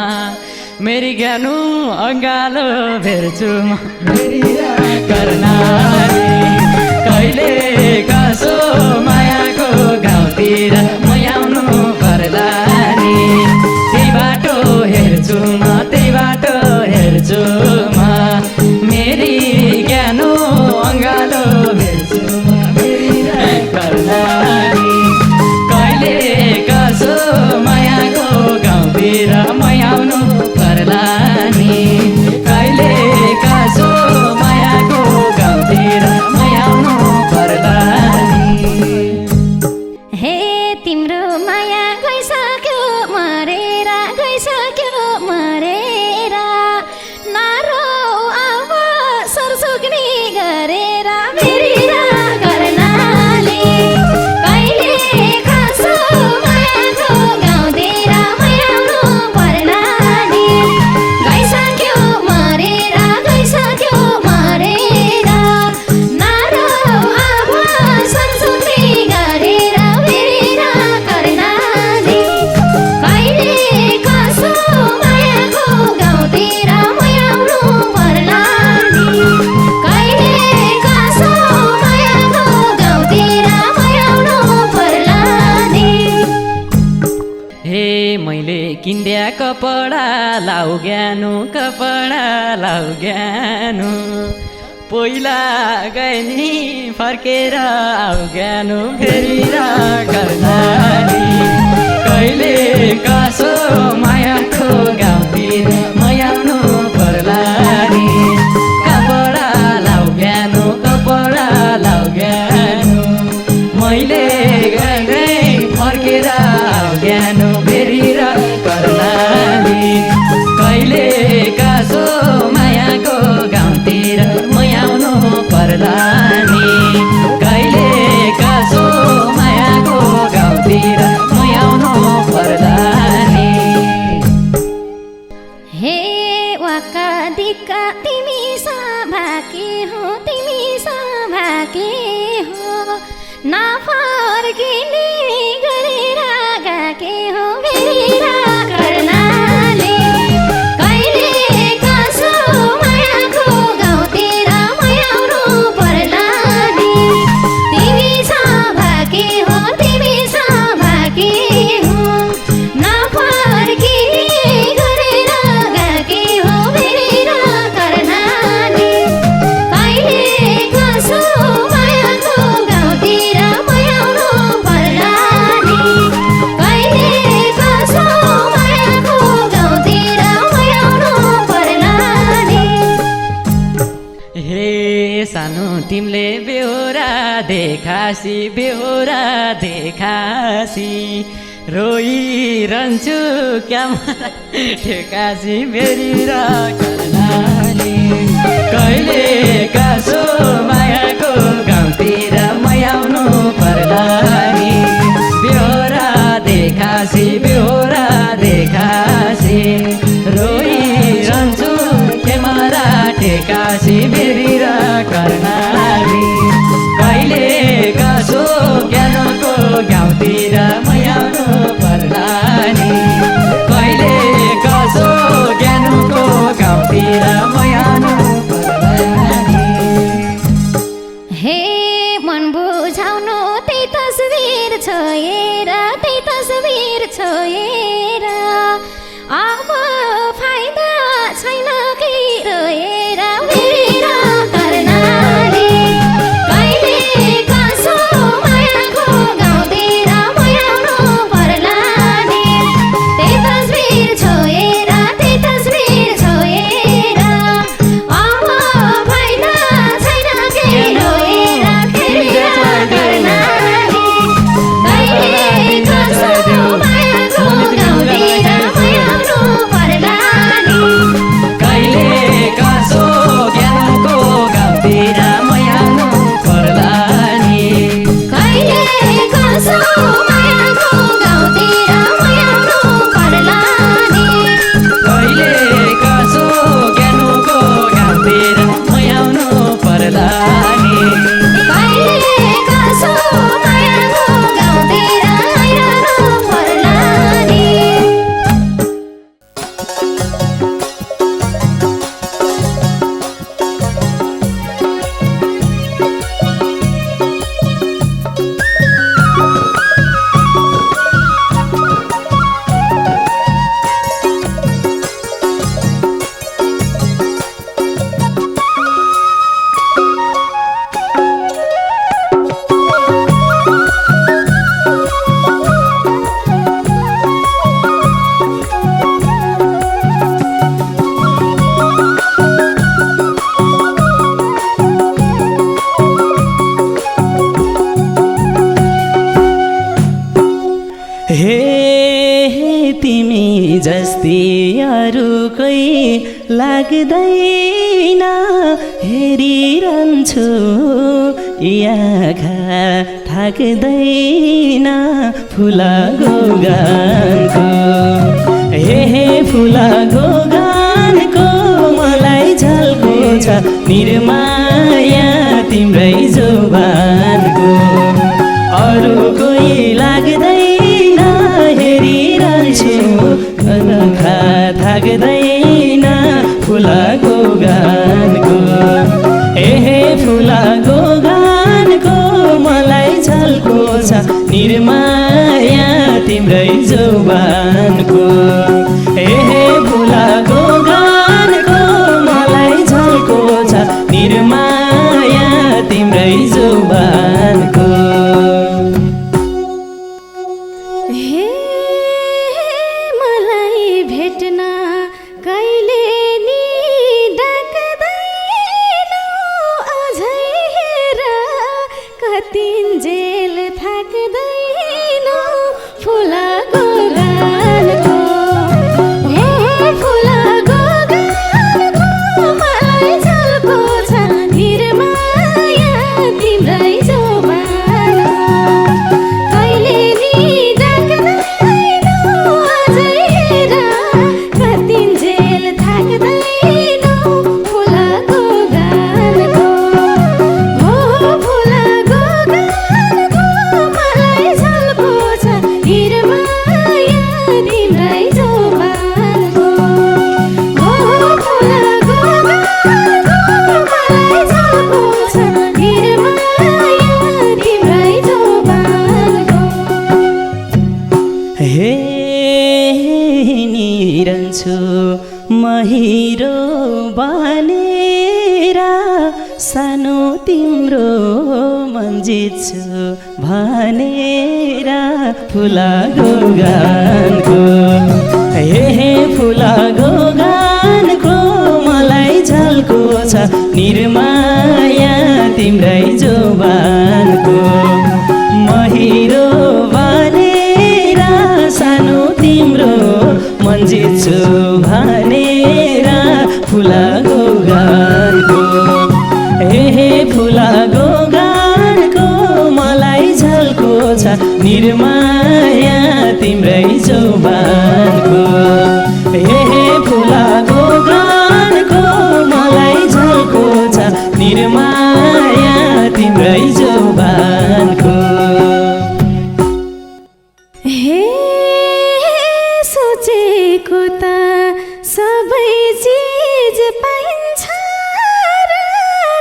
मेरी ज्ञानु अँगालो भेट्छु म कर्णाली कहिले कसो मायाको गाउँतिर मयाउनु पर्ला नि त्यही बाटो हेर्छु म त्यही बाटो हेर्छु म मेरी ज्ञानु अँगालो भेट्छु म कर्णाली कहिले कसो मायाको गाउँतिर मयाउनु पर्ला नि कहिले कसो मायाको गाउँतिर मयाउनु पर्ला नि हे तिम्रो माया गइसक्यो मरेर नारो अब सरसुक्ने गरेर मेरा कर्णाली कहिले कसो मायाको गाउँतिर मयाउनु पर्ला नि गइसक्यो मरेर नारो अब सरसुक्ने गरेर मेरा कर्णाली कहिले कसो मायाको गाउँतिर मयाउनु पर्ला नि कहिले कसो मायाको गाउँतिर मयाउनु पर्ला नि हे मैले किन्द्या कपडा लाउ ज्ञानु पहिला गए नि फर्केर आऊ ज्ञानो फेरि र कर्णाली कहिले कसो मायाको गाउँतिर मयाउनु पर्ला नि कपडा लाउ ज्ञानो कपडा लाउ ज्ञानो मैले गए फर्केर आऊ ज्ञानो फेरि र कर्णाली कहिले कसो मायाको गाउँतिर मयाउनु पर्ला नि कहिले कसो मायाको गाउँतिर मयाउनु पर्ला नि हे वाका दिक्का तिमी सभाकी हो तिमी सभाकी हो नफर्किने गरेर गएकी हो फेरि कर्णाली कहिले कसो मायाको गाउँतिर मयाउनु पर्ला नि तिमी सभाकी हो तिमी सभाकी हो नफर्किने गरेर गएकी हो फेरि कर्णाली कहिले कसो मायाको गाउँतिर मयाउनु पर्ला नि कहिले कसो मायाको गाउँतिर मयाउनु पर्ला नि हे सानो तिमीले बेहोरा देखासी रोइरहन्छु क्या ठेकासी फेरि र कर्णाली कहिले कसो मायाको गाउँतिर मयाउनु पर्ला नि बेहोरा देखासी रोइरहन्छु क्यामेरा ठेकासी फेरि र कर्णाली कहिले कसो ज्ञानको गाउँतिर मयाउनु पर्ला नि कहिले कसो ज्ञानको गाउँतिर मयाउनु पर्ला नि हे मन बुझाउनु त्यही तस्बिर छोएर अब फाइदा छैन कि रोएर फेरि कर्णाली कहिले कसो मायाको गाउँतिर मयाउनु पर्ला नि त्यही तस्बिर छोएर अब फाइदा छैन कि रोएर फेरि कर्णाली कहिले कसो मायाको गाउँतिर मयाउनु पर्ला नि कहिले कसो ज्ञानको गाउँतिर मयाउनु पर्ला नि कहिले कसो मायाको गाउँतिर मयाउनु पर्ला नि कहिले कसो ज्ञानको गाउँतिर मयाउनु पर्ला नि कहिले कसो मायाको गाउँतिर मयाउनु पर्ला नि हे तिमी जस्ती अरू कोही लाग्दैन हेरिरहन्छु आँखा थाक्दैन फुलाको गानको हे फुलाको गानको मलाई झल्को छ निर्माया तिम्रै जुबानको अरू कोही लाग्दैन हेरिरहन्छु आँखा थाक्दैन फुलाको गानको हे फुलाको गानको मलाई झल्को छ निर्माया तिम्रै जुबानको हे फुलाको गानको मलाई झल्को छ निर्माया सानो तिम्रो मन जित्छु भनेर फुलाको गानको हे फुलाको गानको मलाई झल्को छ निर्माया तिम्रै जोबानको महिरो भनेर सानो तिम्रो मन जित्छु भनेर फुलाको गानको हे फुलाको गानको मलाई झल्को छ निर्माया तिम्रै जोबानको हे फुलाको गानको मलाई झल्को छ निर्माया तिम्रै जोबानको हे सोचेको त सबै चिज पाइन्छ र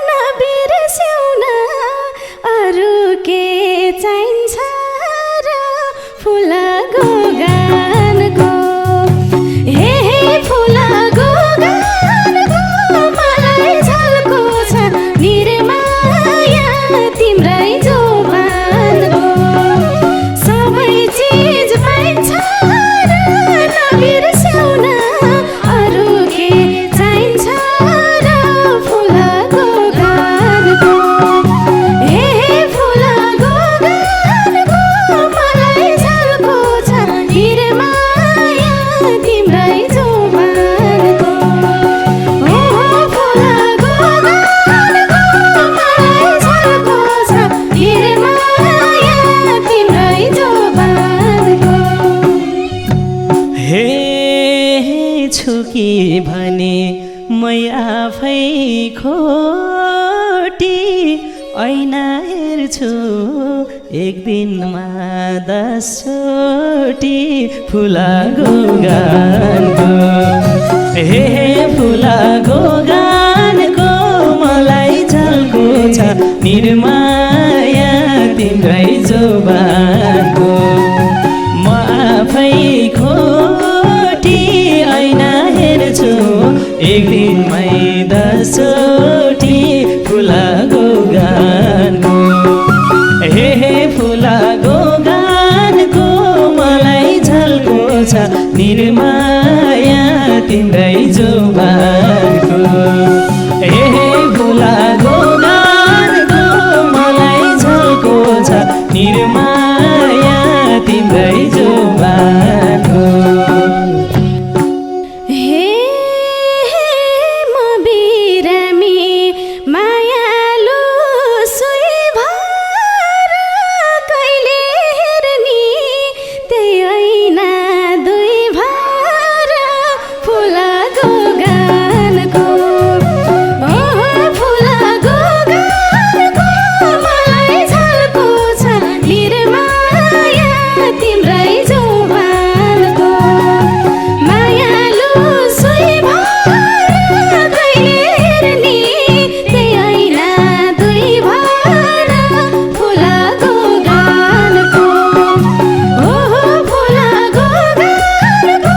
नबिर्स्यौन अरू के चाहिन्छ र फुलाको गानको हे फुलाको गानको मलाई झल्को छ निर्माया तिम्रै जोबानको सबै चिज पाइन्छ र नबिर्स्यौन अरू के चाहिन्छ र फुलाको गानको हे फुलाको गानको मलाई झल्को छ निर्माया तिम्रै जोबानको फुलाको गानको मलाई झल्को छ निर्माया तिम्रै जोबानको हे छुकी भने मै आफै खोटी ऐना हेर्छु एक दिनमा 10 चोटि फुलाको गानको हे फुलाको गानको मलाई झल्को छ निर्माया तिम्रै जोबानको म आफै खोटी ऐना हेर्छु एक दिनमै 10 चोटि फुलाको गानको हे फुलाको गानको मलाई झल्को छ निर्माया तिम्रै जोबानको हे फुलाको गानको मलाई झल्को छ निर्माया तिम्रै जोबानको हे म बिरामी मायालु सोही भएर कहिले हेर्ने त्यही ऐना दुई भएर फुलाको गानको फुलाको गानको मलाई झल्को छ निर्माया तिम्रै जोबानको मायालु सोही भएर कहिले हेर्ने त्यही ऐना दुई भएर फुलाको गानको फुलाको गानको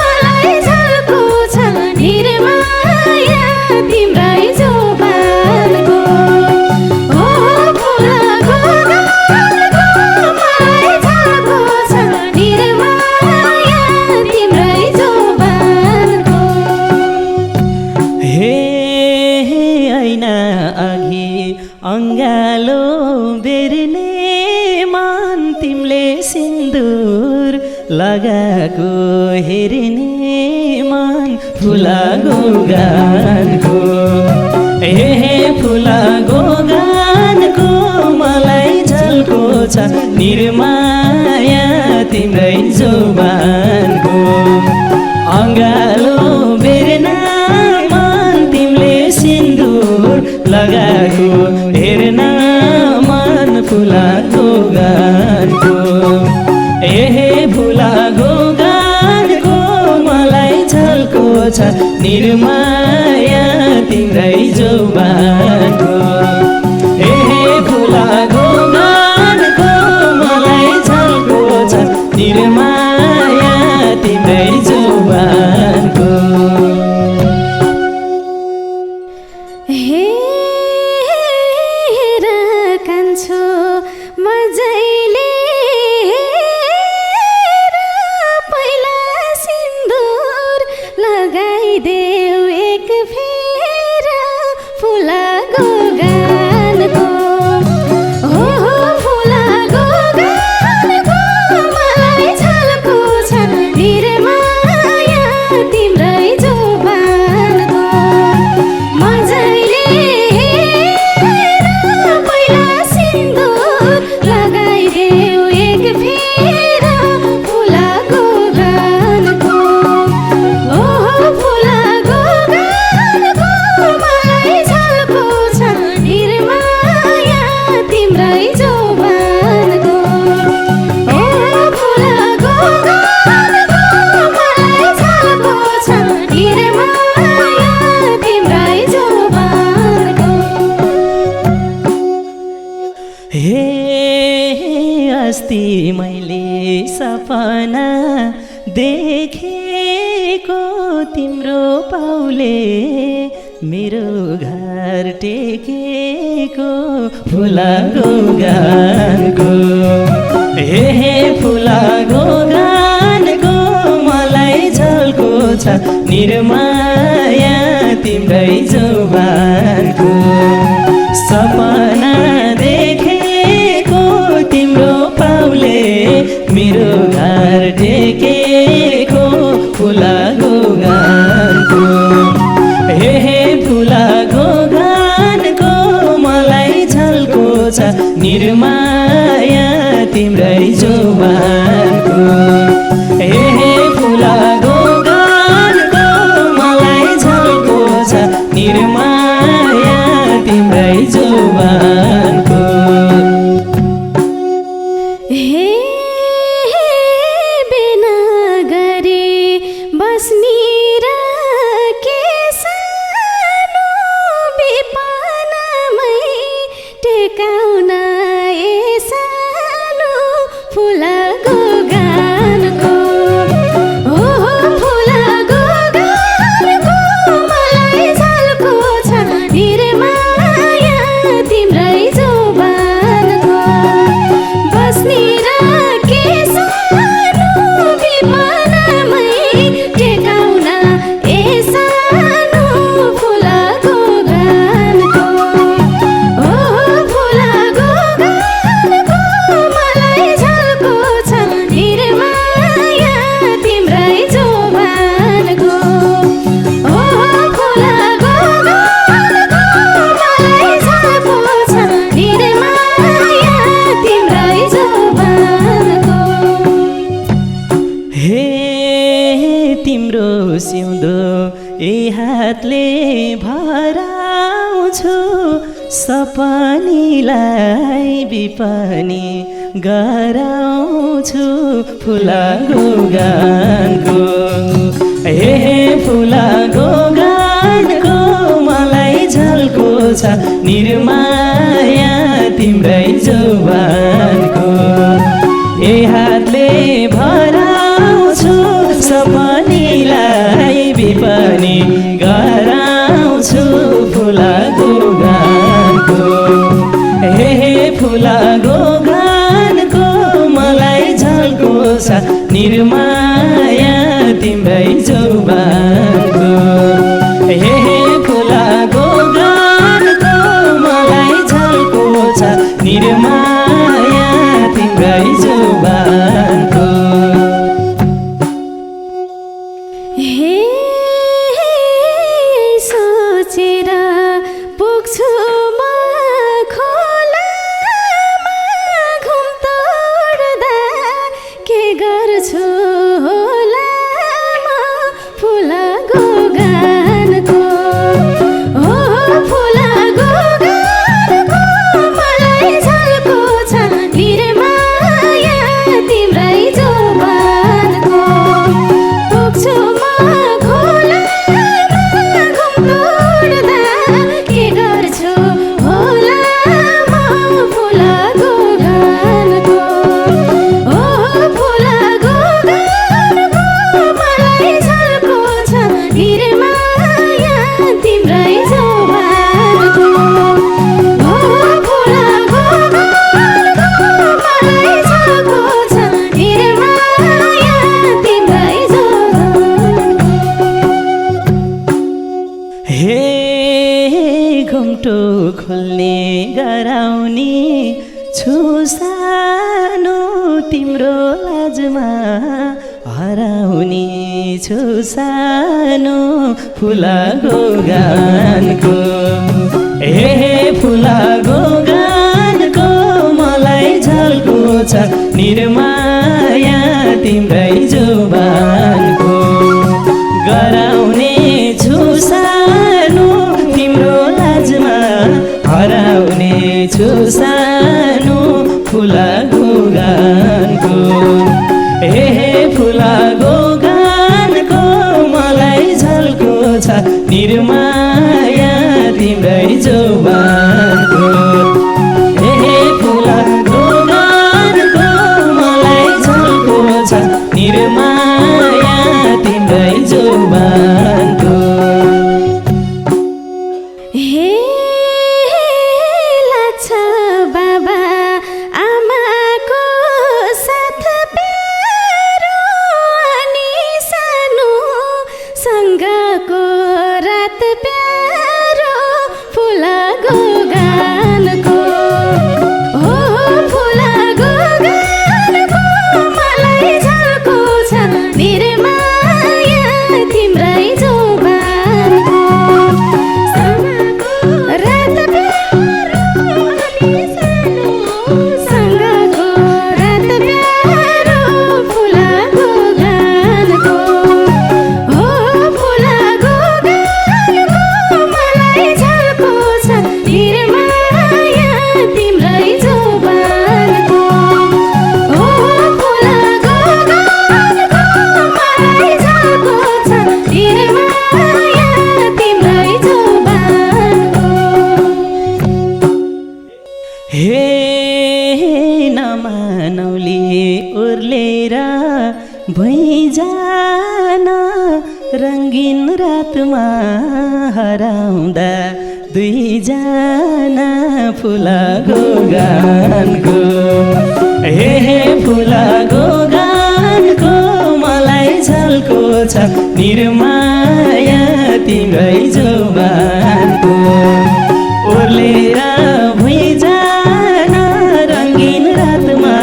मलाई झल्को छ निर्माया तिम्रै जोबानको फुलाको गानको मलाई झल्को छ निर्माया तिम्रै जोबानको हे ऐना अघि अङ्गालो बेर्ने मान तिमीले सिन्दुर लगाएको हेर्ने मान फुलाको गानको हे फुलाको गानको मलाई झल्को छ निर्माया तिम्रै जोबानको अङ्गालो बेर्ना मान तिमीले सिन्दुर लगाएको हेर्न मन फुलाको गानको हे फुलाको गानको मलाई झल्को छ निर्माया तिम्रै जोबानको हे फुलाको गानको मलाई झल्को छ निर्माया तिम्रै जोबानको हे अस्ति मैले सपना देखेको तिम्रो पाउले मेरो घर टेकेको फुलाको गानको हे फुलाको गानको मलाई झल्को छ निर्माया तिम्रै जुबानको सपना देखेको तिम्रो पाउले मेरो घर टेकेको फुलाको गानको हे फुलाको गानको मलाई झल्को छ निर्माया तिम्रै जुबानको हे फुलाको गानको मलाई झल्को छ निर्माया तिम्रै जुबानको हे बिना गरे बस्नी र के सानो विपनामै टेकाउन ए सानो फुलाको गानको हो फुलाको गानको मलाई झल्को छ निर्माया तिम्रै जुबानको बस्नी र के सानो विपनामै टेकाउन ए सानो फुलाको गानको हो फुलाको गानको मलाई झल्को छ निर्माया तिम्रै जुबानको हो फुलाको गानको मलाई झल्को छ निर्माया तिम्रै जुबानको हे तिम्रो सिउँदो ए हातले भराउँछु सपनीलाई विपनी गराउँछु फुलाको गानको हे फुलाको गानको मलाई झल्को छ निर्माया तिम्रै जुबानको ए हातले भराउँछु सपनीलाई विपनी गराउँछु फुलाको गानको हे फुलाको गानको मलाई झल्को छ निर्माया तिम्रै जुबानको हे फुलाको गानको मलाई झल्को छ निर्माया तिम्रै जुबानको हे सोचेर पुग्छु म खोलामा घुम तोड्दा के गर्छु होला म फुलाको गानको हो फुलाको गानको मलाई झल्को छ निर्माया तिम्रै जुबानको पुग्छु म खोलामा घुम तोड्दा के गर्छु होला म फुलाको गानको हो फुलाको गानको मलाई झल्को छ निर्माया तिम्रै जुबानको हो फुलाको गानको मलाई झल्को छ निर्माया तिम्रै जुबानको हे घुम्टो खोल्ने गराउने छु सानो तिम्रो लाजमा हराउने छु सानो फुलाको गानको हे फुलाको गानको मलाई झल्को छ निर्माया तिम्रै जुबानको गराउने छु सानो तिम्रो लाजमा हराउने छु सानो फुलाको गानको हे फुलाको गानको मलाई झल्को छ निर्माया तिम्रै जुबानको हे फुलाको गानको हे लाग्छ बाबा आमाको साथ प्यारो अनि सानो सँगको रात प्यारो फुलाको गानको हो फुलाको गानको मलाई झल्को छ निर्माया तिम्रै जोबानको रात प्यारो अनि सानो सँगको रात प्यारो फुलाको गानको हो फुलाको गानको मलाई झल्को छ निर्माया तिम्रै जोबानको हो फुलाको गानको मलाई झल्को छ निर्माया तिम्रै जोबानको हे नमानौली उर्लेर भैजान रङ्गिन रातमा हराउँदा दुईजना फुलाको गानको हे फुलाको गानको मलाई झल्को छ निर्माया तिम्रै जोबानको ओर्लेर भुइँजान रङ्गिन रातमा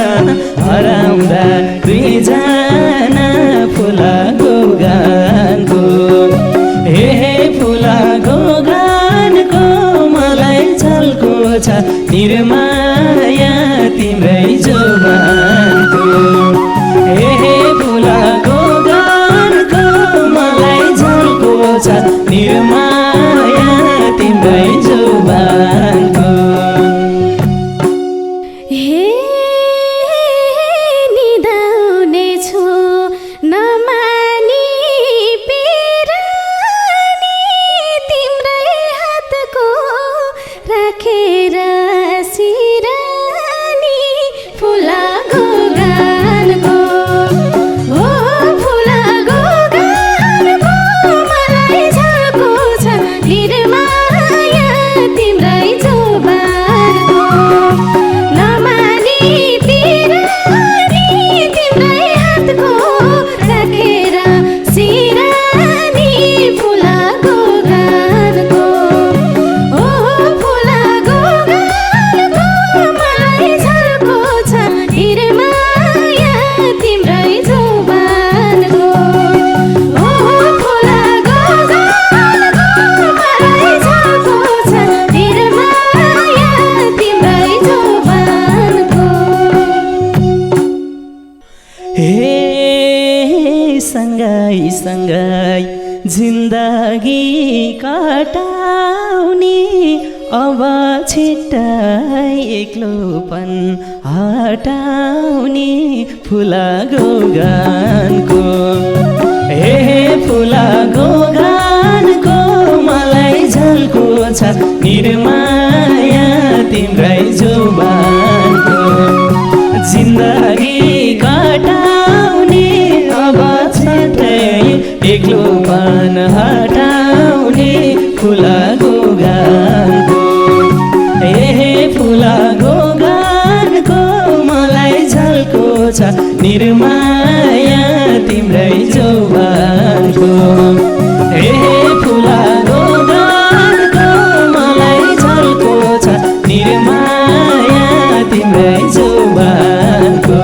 हराउँदा दुईजना फुलाको गानको हे फुलाको गानको मलाई झल्को छ निर्माया तिम्रै जोबानको हे फुलाको गानको मलाई झल्को छ निर्माया तिम्रै जोबानको हे निदाउने छु नमानी पिरानी तिम्रै हातको राखेर सिरानी फुलाको गानको हो फुलाको गानको मलाई झल्को छ निर्माया तिम्रै जोबानको नमानी पिरानी तिम्रै हातको राखेर सिरानी फुलाको गानको हो फुलाको गानको मलाई झल्को छ निर्माया तिम्रै जोबानको हो फुलाको गानको मलाई झल्को छ निर्माया तिम्रै जोबानको हे सँगै सँगै जिन्दगी काटाउने अब छिट्टै एक्लोपन हटाउने फुलाको गानको हे फुलाको गानको मलाई झल्को छ निर्माया तिम्रै जोबानको जिन्दगी काटाउने अब छिट्टै एक्लोपन हटाउने फुलाको गानको हे फुलाको गानको मलाई झल्को छ निर्माया तिम्रै जोबानको हे फुलाको गानको मलाई झल्को छ निर्माया तिम्रै जोबानको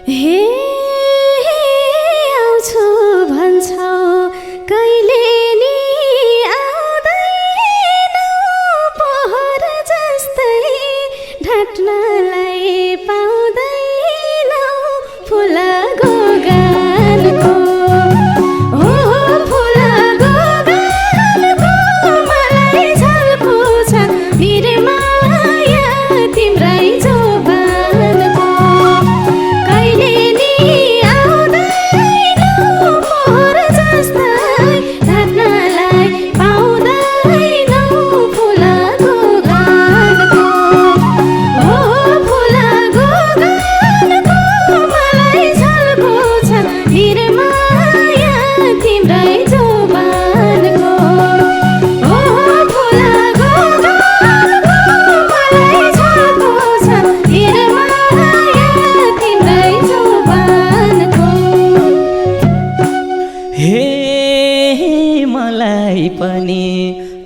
हे आउँछु भन्छौ कहिले नि आउँदैनौ पोहोर जस्तै ढाट्नलाई पाउँदैन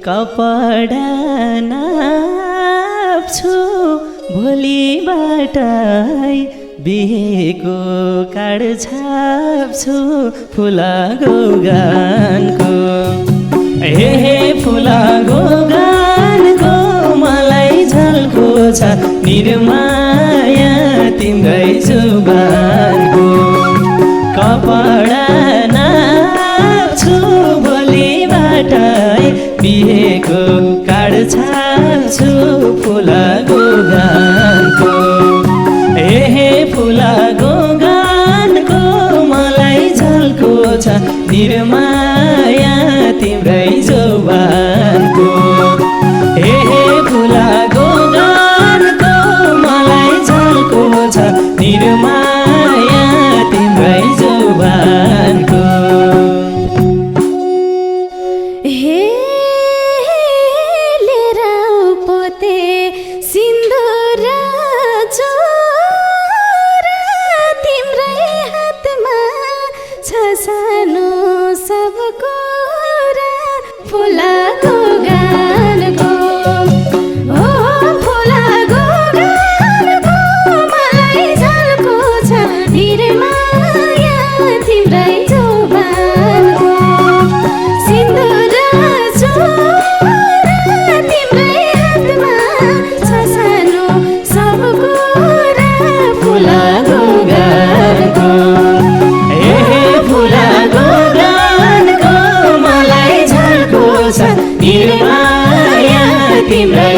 कपडा नाप्छु भोलिबाट बिहेको कार्ड छाप्छु फुलाको गानको हे फुलाको गानको मलाई झल्को छ निर्माया तिम्रै जुबानको कपडा नाप्छु भोलिबाट बिहेको कार्ड छाप्छु फुलाको गानको हे फुलाको गानको मलाई झल्को छ निर्माया तिम्रै जुबानको हे फुलाको गानको मलाई झल्को छ निर्माया तिम्रै जुबानको हे लिएर पोते सिन्दुर चोरा तिम्रै हातमा छ सानो सब कुरा फुलाको गानको ओ फुलाको गानको मलाई झल्को छ निर्माया तिम्रै जुबानको सिन्दुर चोरा तिम्रै हातमा छ सानो सब कुरा फुलाको गानको हे फुलाको गानको मलाई झल्को छ निर्माया तिम्रै